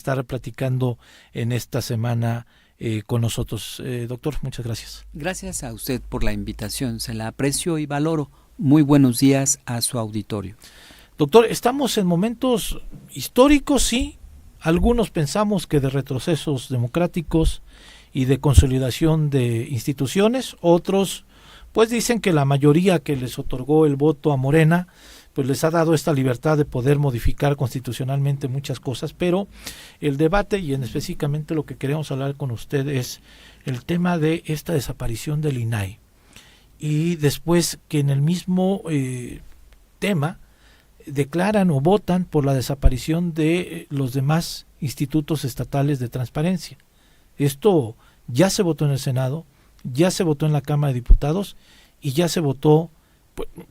estar platicando en esta semana con nosotros. Doctor, muchas gracias. Gracias a usted por la invitación, se la aprecio y valoro. Muy buenos días a su auditorio. Doctor, estamos en momentos históricos, sí. Algunos pensamos que de retrocesos democráticos y de consolidación de instituciones, otros pues dicen que la mayoría que les otorgó el voto a Morena pues les ha dado esta libertad de poder modificar constitucionalmente muchas cosas, pero el debate y en específicamente lo que queremos hablar con usted es el tema de esta desaparición del INAI y después que en el mismo tema declaran o votan por la desaparición de los demás institutos estatales de transparencia. Esto ya se votó en el Senado, ya se votó en la Cámara de Diputados y ya se votó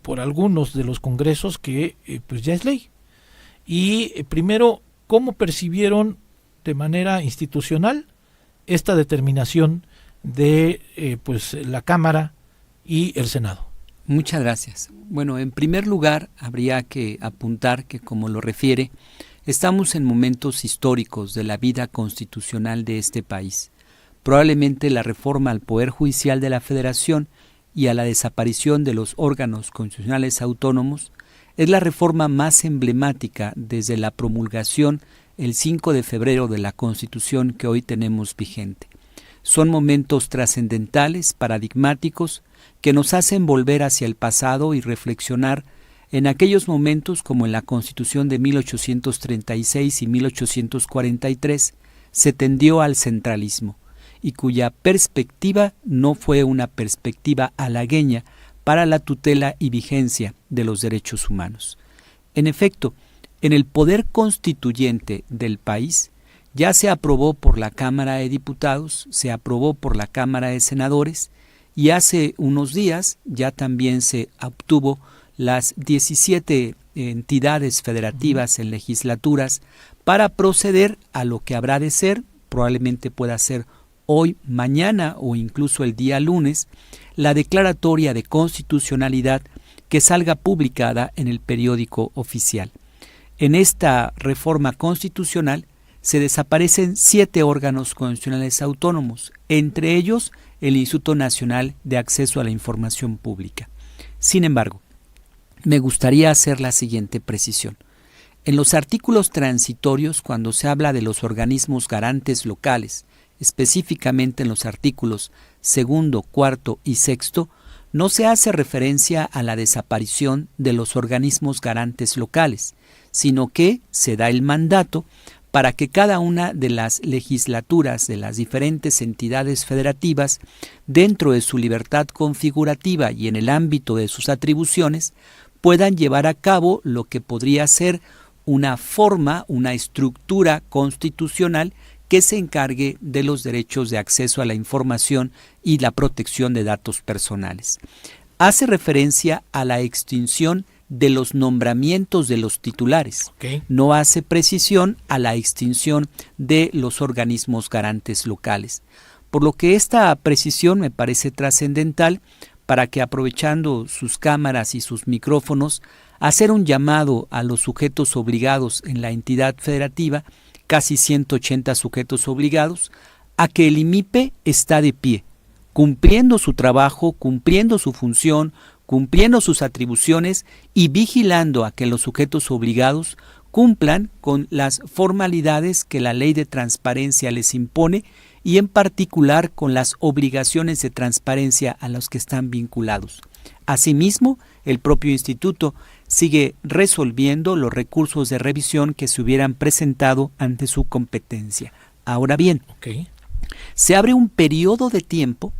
por algunos de los congresos que pues ya es ley. Y primero, ¿cómo percibieron de manera institucional esta determinación de pues la Cámara y el Senado? Muchas gracias. Bueno, en primer lugar, habría que apuntar que, como lo refiere, estamos en momentos históricos de la vida constitucional de este país. Probablemente la reforma al Poder Judicial de la Federación y a la desaparición de los órganos constitucionales autónomos es la reforma más emblemática desde la promulgación el 5 de febrero de la Constitución que hoy tenemos vigente. Son momentos trascendentales, paradigmáticos, que nos hacen volver hacia el pasado y reflexionar en aquellos momentos como en la Constitución de 1836 y 1843 se tendió al centralismo, y cuya perspectiva no fue una perspectiva halagüeña para la tutela y vigencia de los derechos humanos. En efecto, en el poder constituyente del país ya se aprobó por la Cámara de Diputados, se aprobó por la Cámara de Senadores y hace unos días ya también se obtuvo las 17 entidades federativas en legislaturas para proceder a lo que habrá de ser, probablemente pueda ser hoy, mañana o incluso el día lunes, la declaratoria de constitucionalidad que salga publicada en el periódico oficial. En esta reforma constitucional se desaparecen 7 órganos constitucionales autónomos, entre ellos el Instituto Nacional de Acceso a la Información Pública. Sin embargo, me gustaría hacer la siguiente precisión. En los artículos transitorios, cuando se habla de los organismos garantes locales, específicamente en los artículos 2, 4 y 6, no se hace referencia a la desaparición de los organismos garantes locales, sino que se da el mandato para que cada una de las legislaturas de las diferentes entidades federativas, dentro de su libertad configurativa y en el ámbito de sus atribuciones, puedan llevar a cabo lo que podría ser una forma, una estructura constitucional que se encargue de los derechos de acceso a la información y la protección de datos personales. Hace referencia a la extinción de los nombramientos de los titulares. No hace precisión a la extinción de los organismos garantes locales. Por lo que esta precisión me parece trascendental para que, aprovechando sus cámaras y sus micrófonos, hacer un llamado a los sujetos obligados en la entidad federativa, casi 180 sujetos obligados, a que el IMIPE está de pie, cumpliendo su trabajo, cumpliendo su función, cumpliendo sus atribuciones y vigilando a que los sujetos obligados cumplan con las formalidades que la ley de transparencia les impone y en particular con las obligaciones de transparencia a los que están vinculados. Asimismo, el propio instituto sigue resolviendo los recursos de revisión que se hubieran presentado ante su competencia. Ahora bien, se abre un periodo de tiempo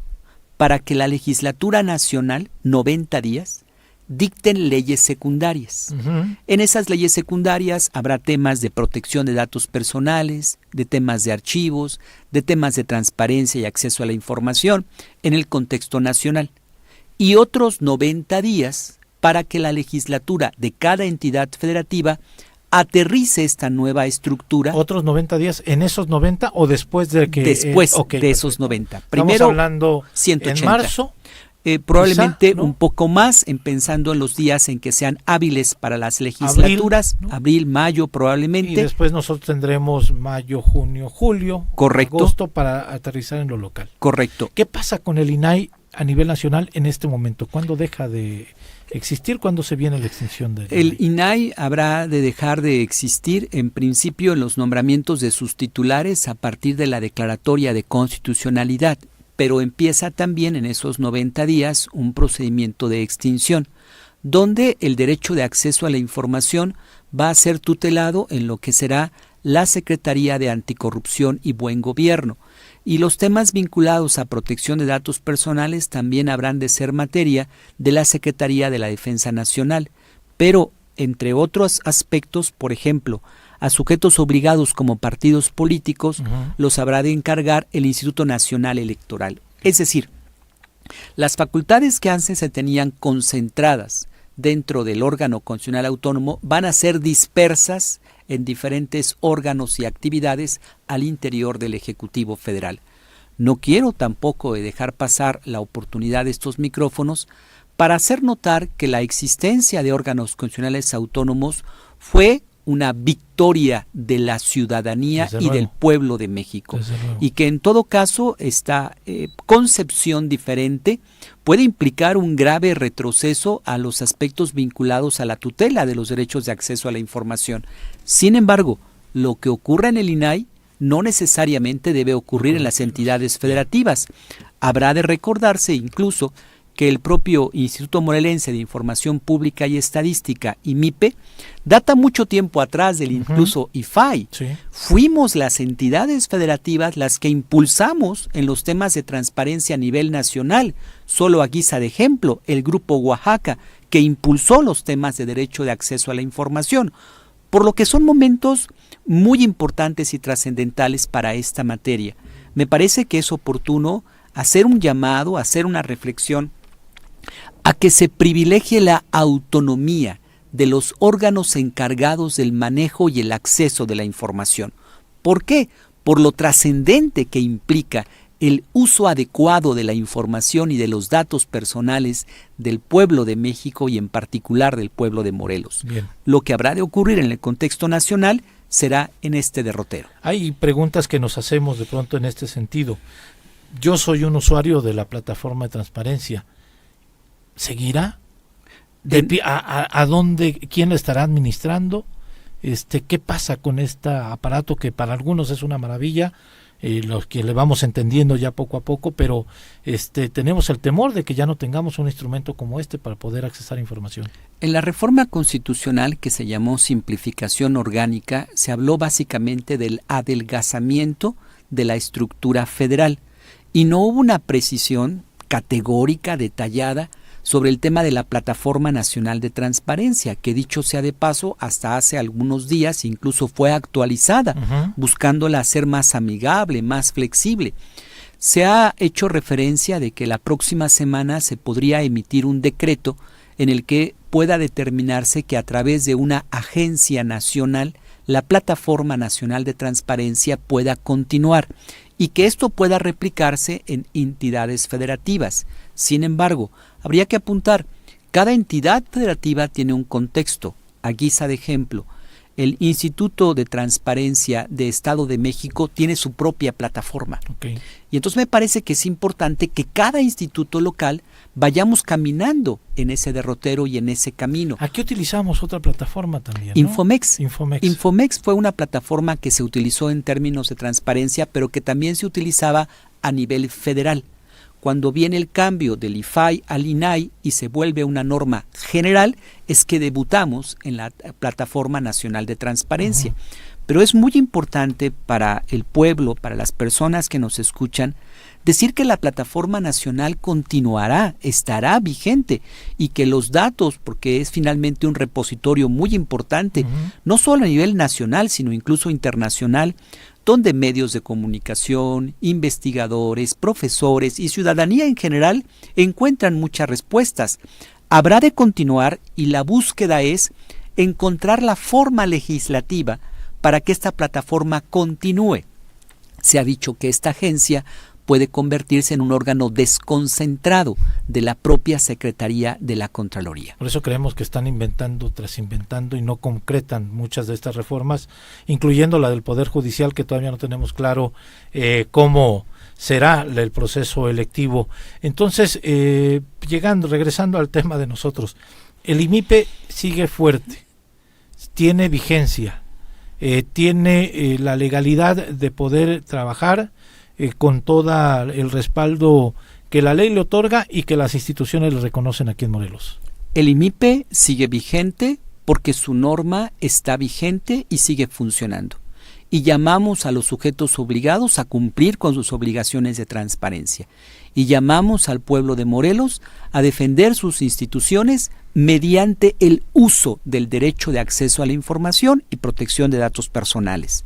para que la legislatura nacional, 90 días, dicten leyes secundarias. En esas leyes secundarias habrá temas de protección de datos personales, de temas de archivos, de temas de transparencia y acceso a la información en el contexto nacional. Y otros 90 días para que la legislatura de cada entidad federativa aterrice esta nueva estructura. ¿Otros 90 días en esos 90 o después de que...? Después de esos 90. Primero, estamos hablando 180. en marzo. Probablemente quizá, ¿no? un poco más, pensando en los días en que sean hábiles para las legislaturas, Abril, ¿no? abril, mayo Y probablemente. después nosotros tendremos mayo, junio, julio, Correcto. agosto para aterrizar en lo local. Correcto. ¿Qué pasa con el INAI a nivel nacional en este momento? ¿Cuándo deja de existir? ¿Cuándo se viene la extinción del El INAI habrá de dejar de existir en principio en los nombramientos de sus titulares a partir de la declaratoria de constitucionalidad, pero empieza también en esos 90 días un procedimiento de extinción, donde el derecho de acceso a la información va a ser tutelado en lo que será la Secretaría de Anticorrupción y Buen Gobierno, y los temas vinculados a protección de datos personales también habrán de ser materia de la Secretaría de la Defensa Nacional, pero entre otros aspectos, por ejemplo, a sujetos obligados como partidos políticos, los habrá de encargar el Instituto Nacional Electoral. Es decir, las facultades que antes se tenían concentradas dentro del órgano constitucional autónomo van a ser dispersas en diferentes órganos y actividades al interior del Ejecutivo Federal. No quiero tampoco dejar pasar la oportunidad de estos micrófonos para hacer notar que la existencia de órganos constitucionales autónomos fue una victoria de la ciudadanía y del pueblo de México, y que en todo caso esta concepción diferente puede implicar un grave retroceso a los aspectos vinculados a la tutela de los derechos de acceso a la información. Sin embargo, lo que ocurre en el INAI no necesariamente debe ocurrir en las entidades federativas. Habrá de recordarse incluso que el propio Instituto Morelense de Información Pública y Estadística, IMIPE, data mucho tiempo atrás del incluso IFAI. Sí. Fuimos las entidades federativas las que impulsamos en los temas de transparencia a nivel nacional. Solo a guisa de ejemplo, el Grupo Oaxaca, que impulsó los temas de derecho de acceso a la información. Por lo que son momentos muy importantes y trascendentales para esta materia. Me parece que es oportuno hacer un llamado, hacer una reflexión a que se privilegie la autonomía de los órganos encargados del manejo y el acceso de la información. ¿Por qué? Por lo trascendente que implica el uso adecuado de la información y de los datos personales del pueblo de México y en particular del pueblo de Morelos. Bien. Lo que habrá de ocurrir en el contexto nacional será en este derrotero. Hay preguntas que nos hacemos de pronto en este sentido. Yo soy un usuario de la plataforma de transparencia. ¿Seguirá? ¿A dónde? ¿Quién la estará administrando? ¿Qué pasa con este aparato que para algunos es una maravilla? Los que le vamos entendiendo ya poco a poco, pero tenemos el temor de que ya no tengamos un instrumento como este para poder accesar información. En la reforma constitucional que se llamó simplificación orgánica, se habló básicamente del adelgazamiento de la estructura federal y no hubo una precisión categórica, detallada, sobre el tema de la Plataforma Nacional de Transparencia, que dicho sea de paso, hasta hace algunos días incluso fue actualizada, buscándola hacer más amigable, más flexible. Se ha hecho referencia de que la próxima semana se podría emitir un decreto en el que pueda determinarse que a través de una agencia nacional la Plataforma Nacional de Transparencia pueda continuar y que esto pueda replicarse en entidades federativas. Sin embargo, habría que apuntar, cada entidad federativa tiene un contexto. A guisa de ejemplo, el Instituto de Transparencia de Estado de México tiene su propia plataforma. Okay. Y entonces me parece que es importante que cada instituto local vayamos caminando en ese derrotero y en ese camino. Aquí utilizamos otra plataforma también, ¿no? Infomex. Infomex Fue una plataforma que se utilizó en términos de transparencia, pero que también se utilizaba a nivel federal. Cuando viene el cambio del IFAI al INAI y se vuelve una norma general, es que debutamos en la Plataforma Nacional de Transparencia. Pero es muy importante para el pueblo, para las personas que nos escuchan, decir que la Plataforma Nacional continuará, estará vigente y que los datos, porque es finalmente un repositorio muy importante, no solo a nivel nacional, sino incluso internacional, donde medios de comunicación, investigadores, profesores y ciudadanía en general encuentran muchas respuestas. Habrá de continuar y la búsqueda es encontrar la forma legislativa para que esta plataforma continúe. Se ha dicho que esta agencia puede convertirse en un órgano desconcentrado de la propia Secretaría de la Contraloría. Por eso creemos que están inventando tras inventando y no concretan muchas de estas reformas, incluyendo la del Poder Judicial, que todavía no tenemos claro cómo será el proceso electivo. Entonces, regresando al tema de nosotros, el IMIPE sigue fuerte, tiene vigencia, tiene la legalidad de poder trabajar con todo el respaldo que la ley le otorga y que las instituciones le reconocen aquí en Morelos. El IMIPE sigue vigente porque su norma está vigente y sigue funcionando. Y llamamos a los sujetos obligados a cumplir con sus obligaciones de transparencia. Y llamamos al pueblo de Morelos a defender sus instituciones mediante el uso del derecho de acceso a la información y protección de datos personales.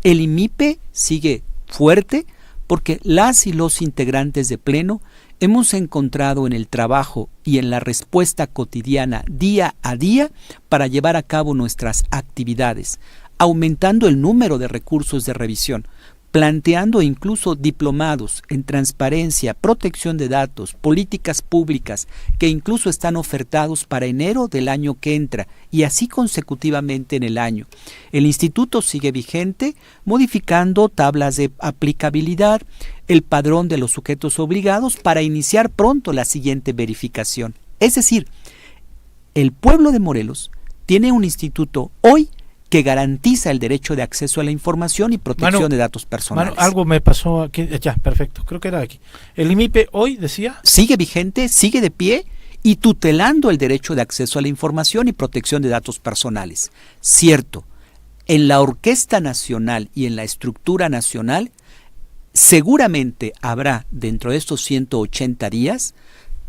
El IMIPE sigue fuerte porque las y los integrantes de Pleno hemos encontrado en el trabajo y en la respuesta cotidiana día a día para llevar a cabo nuestras actividades, aumentando el número de recursos de revisión, planteando incluso diplomados en transparencia, protección de datos, políticas públicas, que incluso están ofertados para enero del año que entra, y así consecutivamente en el año. El instituto sigue vigente, modificando tablas de aplicabilidad, el padrón de los sujetos obligados para iniciar pronto la siguiente verificación. Es decir, el pueblo de Morelos tiene un instituto hoy que garantiza el derecho de acceso a la información y protección de datos personales. Algo me pasó aquí, ya, perfecto, creo que era aquí. El IMIPE hoy, decía, sigue vigente, sigue de pie y tutelando el derecho de acceso a la información y protección de datos personales. Cierto, en la Orquesta Nacional y en la estructura nacional, seguramente habrá dentro de estos 180 días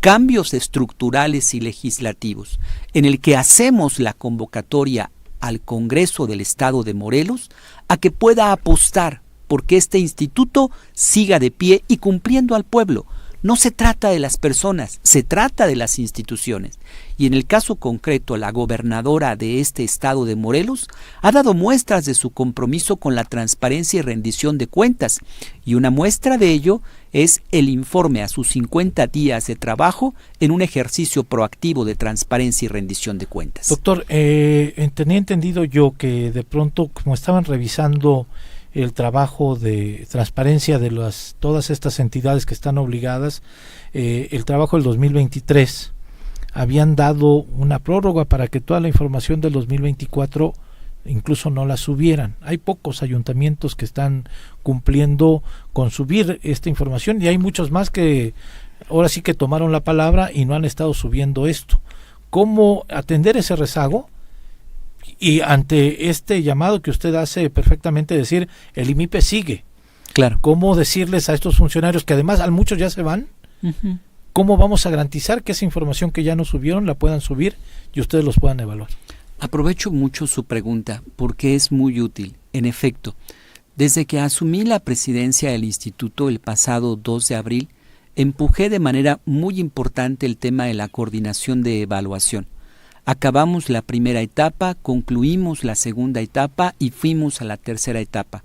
cambios estructurales y legislativos en el que hacemos la convocatoria al Congreso del Estado de Morelos a que pueda apostar porque este instituto siga de pie y cumpliendo al pueblo. No se trata de las personas, se trata de las instituciones. Y en el caso concreto, la gobernadora de este estado de Morelos ha dado muestras de su compromiso con la transparencia y rendición de cuentas. Y una muestra de ello es el informe a sus 50 días de trabajo en un ejercicio proactivo de transparencia y rendición de cuentas. Doctor, tenía entendido yo que de pronto, como estaban revisando el trabajo de transparencia de todas estas entidades que están obligadas, el trabajo del 2023, habían dado una prórroga para que toda la información del 2024 incluso no la subieran. Hay pocos ayuntamientos que están cumpliendo con subir esta información y hay muchos más que ahora sí que tomaron la palabra y no han estado subiendo esto. ¿Cómo atender ese rezago? Y ante este llamado que usted hace perfectamente, decir, el IMIPE sigue. Claro. ¿Cómo decirles a estos funcionarios que además a muchos ya se van? Uh-huh. ¿Cómo vamos a garantizar que esa información que ya no subieron la puedan subir y ustedes los puedan evaluar? Aprovecho mucho su pregunta porque es muy útil. En efecto, desde que asumí la presidencia del instituto el pasado 2 de abril, empujé de manera muy importante el tema de la coordinación de evaluación. Acabamos la primera etapa, concluimos la segunda etapa y fuimos a la tercera etapa.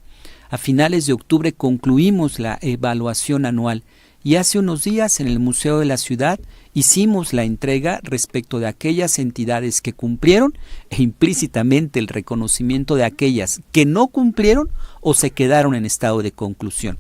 A finales de octubre concluimos la evaluación anual y hace unos días en el Museo de la Ciudad hicimos la entrega respecto de aquellas entidades que cumplieron e implícitamente el reconocimiento de aquellas que no cumplieron o se quedaron en estado de conclusión.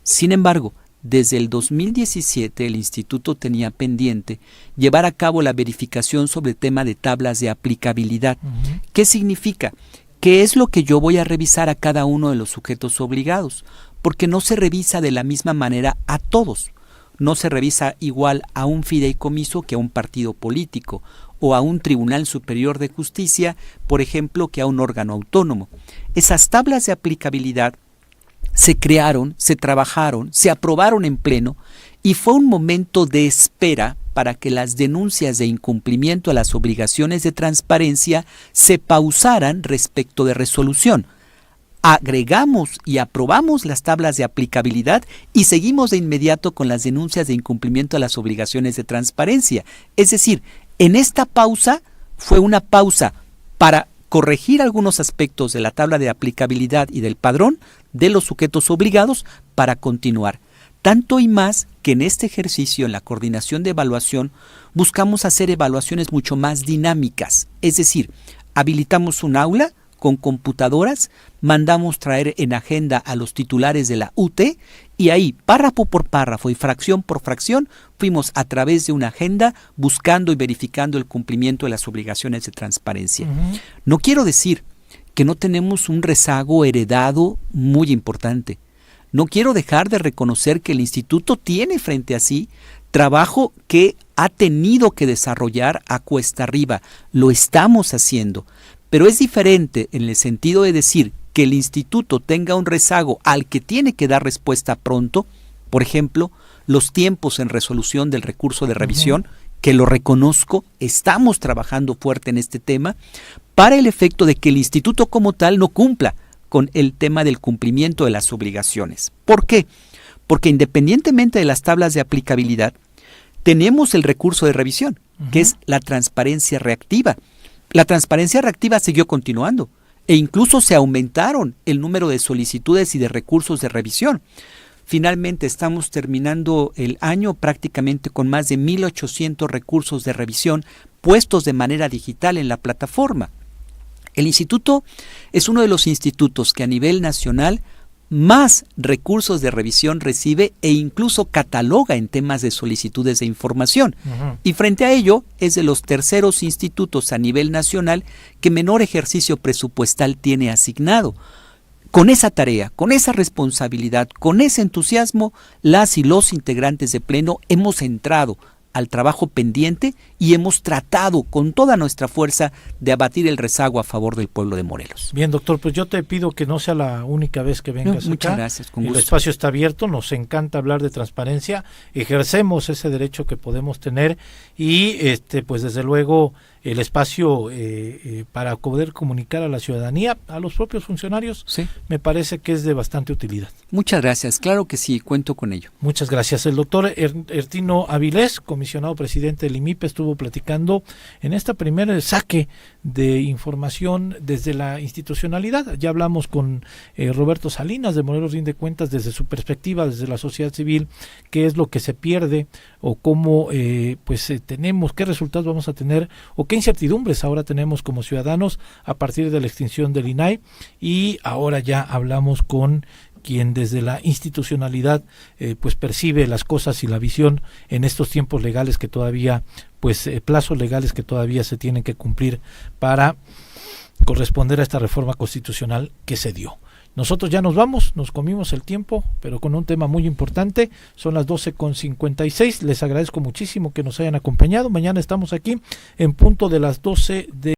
Sin embargo, desde el 2017 el instituto tenía pendiente llevar a cabo la verificación sobre el tema de tablas de aplicabilidad. Uh-huh. ¿Qué significa? ¿Qué es lo que yo voy a revisar a cada uno de los sujetos obligados? Porque no se revisa de la misma manera a todos. No se revisa igual a un fideicomiso que a un partido político o a un Tribunal Superior de Justicia, por ejemplo, que a un órgano autónomo. Esas tablas de aplicabilidad se crearon, se trabajaron, se aprobaron en pleno y fue un momento de espera para que las denuncias de incumplimiento a las obligaciones de transparencia se pausaran respecto de resolución. Agregamos y aprobamos las tablas de aplicabilidad y seguimos de inmediato con las denuncias de incumplimiento a las obligaciones de transparencia. Es decir, en esta pausa fue una pausa para corregir algunos aspectos de la tabla de aplicabilidad y del padrón de los sujetos obligados para continuar. Tanto y más que en este ejercicio, en la coordinación de evaluación, buscamos hacer evaluaciones mucho más dinámicas. Es decir, habilitamos un aula con computadoras, mandamos traer en agenda a los titulares de la UT y ahí, párrafo por párrafo y fracción por fracción, fuimos a través de una agenda buscando y verificando el cumplimiento de las obligaciones de transparencia. No quiero decir que no tenemos un rezago heredado muy importante. No quiero dejar de reconocer que el instituto tiene frente a sí trabajo que ha tenido que desarrollar a cuesta arriba. Lo estamos haciendo. Pero es diferente en el sentido de decir que el instituto tenga un rezago al que tiene que dar respuesta pronto, por ejemplo, los tiempos en resolución del recurso de revisión, que lo reconozco, estamos trabajando fuerte en este tema, para el efecto de que el instituto como tal no cumpla con el tema del cumplimiento de las obligaciones. ¿Por qué? Porque independientemente de las tablas de aplicabilidad, tenemos el recurso de revisión, que es la transparencia reactiva. La transparencia reactiva siguió continuando e incluso se aumentaron el número de solicitudes y de recursos de revisión. Finalmente estamos terminando el año prácticamente con más de 1,800 recursos de revisión puestos de manera digital en la plataforma. El instituto es uno de los institutos que a nivel nacional más recursos de revisión recibe e incluso cataloga en temas de solicitudes de información. Y frente a ello es de los terceros institutos a nivel nacional que menor ejercicio presupuestal tiene asignado. Con esa tarea, con esa responsabilidad, con ese entusiasmo, las y los integrantes de Pleno hemos entrado al trabajo pendiente y hemos tratado con toda nuestra fuerza de abatir el rezago a favor del pueblo de Morelos. Bien, doctor, pues yo te pido que no sea la única vez que vengas acá. Muchas gracias, con gusto. El espacio está abierto, nos encanta hablar de transparencia, ejercemos ese derecho que podemos tener y pues desde luego el espacio para poder comunicar a la ciudadanía, a los propios funcionarios, sí, me parece que es de bastante utilidad. Muchas gracias, claro que sí, cuento con ello. Muchas gracias. El doctor Ertino Avilés, comisionado presidente del IMIPE, estuvo platicando en esta primera saque de información desde la institucionalidad. Ya hablamos con Roberto Salinas de Morelos Rinde Cuentas desde su perspectiva, desde la sociedad civil, qué es lo que se pierde o cómo tenemos, qué resultados vamos a tener o qué incertidumbres ahora tenemos como ciudadanos a partir de la extinción del INAI. Y ahora ya hablamos con quien desde la institucionalidad percibe las cosas y la visión en estos tiempos legales que todavía, plazos legales que todavía se tienen que cumplir para corresponder a esta reforma constitucional que se dio. Nosotros ya nos vamos, nos comimos el tiempo, pero con un tema muy importante. Son las 12:56. Les agradezco muchísimo que nos hayan acompañado. Mañana estamos aquí en punto de las 12 de